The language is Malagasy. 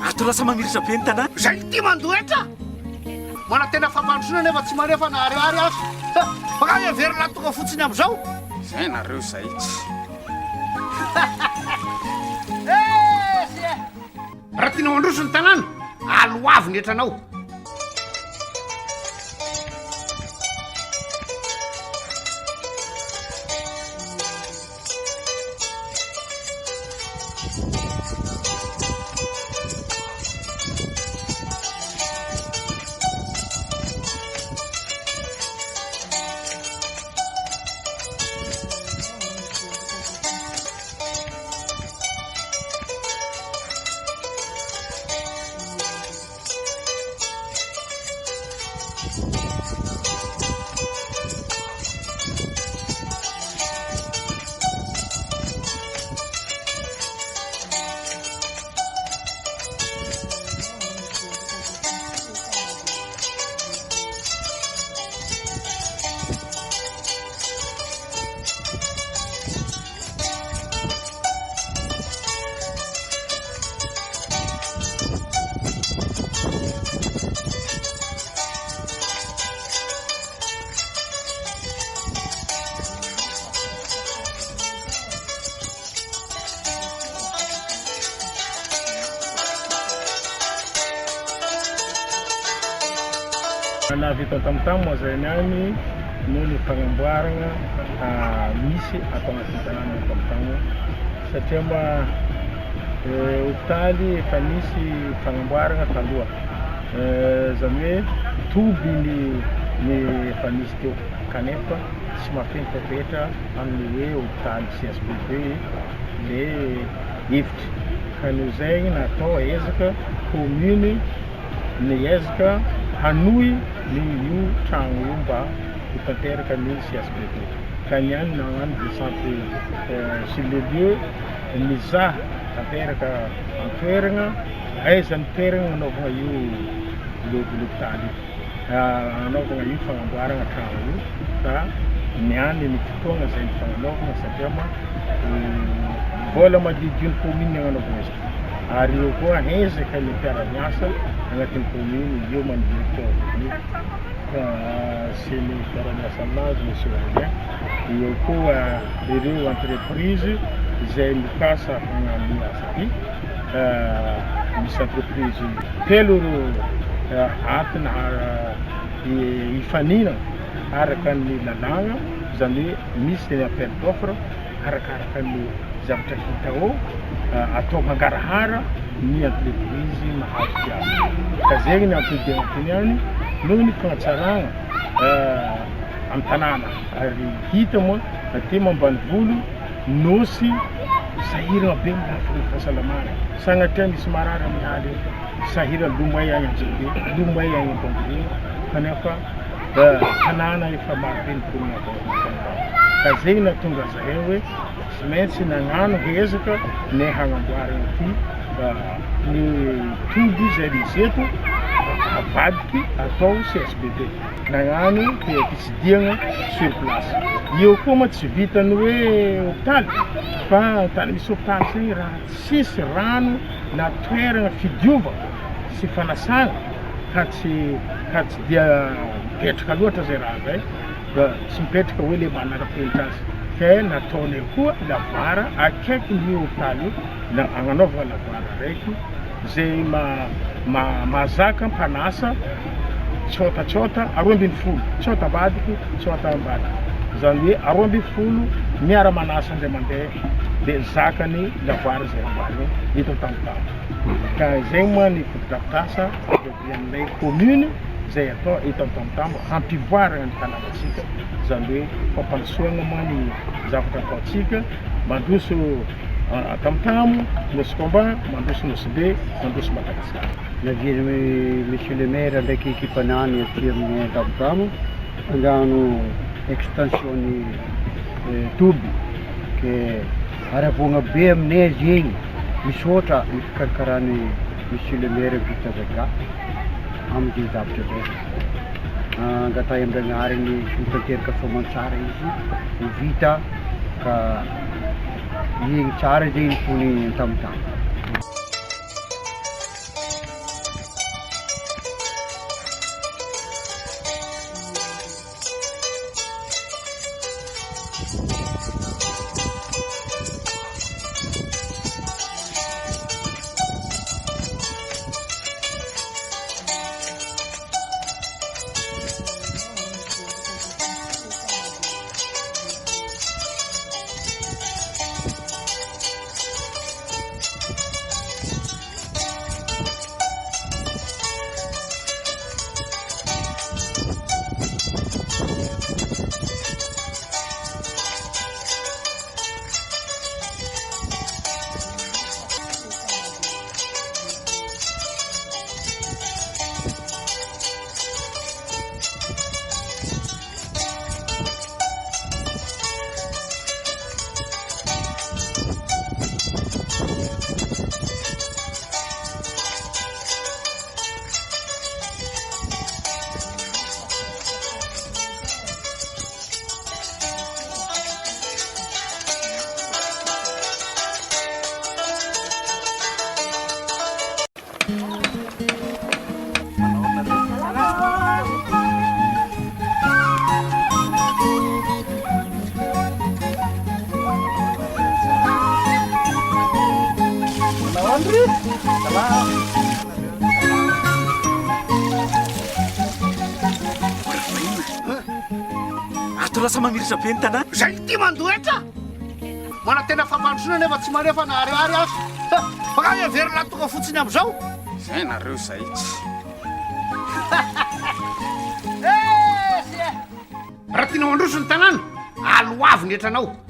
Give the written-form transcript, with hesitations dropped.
ato lasa mamiritra be ny tanàna zay ty mandoetra mana tena fampandrosoana nefa tsy manefa na ariary azy bakany everina tonga fotsiny am'izao zay nareo zay tsy raha tiana mandroso ny tanàna aloavy ny etranao na vita tamtam moa zay niany no ny fagnamboarana misy atao anatin'ny tanàna tamtam satria mba hopitaly efa misy fagnamboarana taloha zany hoe toby ny efa misy teo kanefa tsy mafentra petra amin'ny hoe hopitaly CSBB le hevitra ka noho zay natao ezaka commune ny ezaka hanohy ny io tragno io mba hitanteraka ny CSBB ka niany nagnano descente sur le lieu mizaha tanteraka antoerana aizany toerana anaovana io l'hôpital anaovana io fagnamboarana tragno io ka niany ny fotoana zay ny fagnanaovana satria ma vola madidiny commune agnanaovana izy ary eo koa ezaka ny mpiara-miasa agnatin'ny commune eo mandinika sy ny mpiara-miasa aminazy monsieur Alain eo koa ireo entreprise izay mikasa hagnano asa ty misy entreprise telo atina hifanina araka ny lalàna zany hoe misy ny appel d'offre arakaraka ny zavatra hitao atao mangarahara ny entreprise mahazo piasa ka zegny ny ampidinatiny any noho ny fagnatsarana amin'ny tanàna ary hita moa ty mambany volo nosy sahirana be milafiny fahasalamana sagnatria misy marary amin'ny haly sahira lomay agny am'zay lomay agny am-bambirina kanefa tanàna efa marobe ny commune ka zegny natonga zahay hoe tsy maintsy nagnano ezaka ny hagnamboarana ty ny toby zay misy eto avadiky atao CSBB nagnano fitsidiagna sur place eo koa ma tsy vitany hoe hôpitaly fa tany misy hôpitaly zegny raha tsisy rano na toerana fidiova sy fanasana ka tsy dia mipetraka loatra zay raha zay ka tsy mipetraka hoe le manara-penitra azy ka nataonay koa lavara akaiky ny hôpitaly io na agnanaovana lavara raiky zay mazaka mpanasa tsôta aroa ambin'ny folo tsôta ambadiky tsôta ambadiky zany hoe aroa ambin'ny folo miara manasa ndray mandeha de zakany lavara zay ambany hita tamtam ka zegny moa ny fotodrafitasa aminay commune zay atao hita tamtam hampivoarana ny tanànatsika zany hoe fampandosoana moa ny zavatra ataotsika mandroso tamtam nosy combat mandroso nosy be mandroso Madagasikara navire monsieur le maire ndraiky ekipanany aty amin'ny tamtam andano extension ny toby ke aravogna be aminay zegny misaotra ny fikarakarany monsieur le maire Victor Zaga amin'ny zavatra be angatay am'ragnariny mitateraka faman-tsara izy ho vita ka igny tsara zegny fony an-tamintany. Ato lasa mamiritra be ny tanàna. Zay ty mandoetra mana tena fampandrosoana nefa tsy manefa na ariary azo. Fakany everina tonga fotsiny am'izao. Zay nareo zaitsy. Raha tiana mandroso ny tanàna aloavy ny etranao.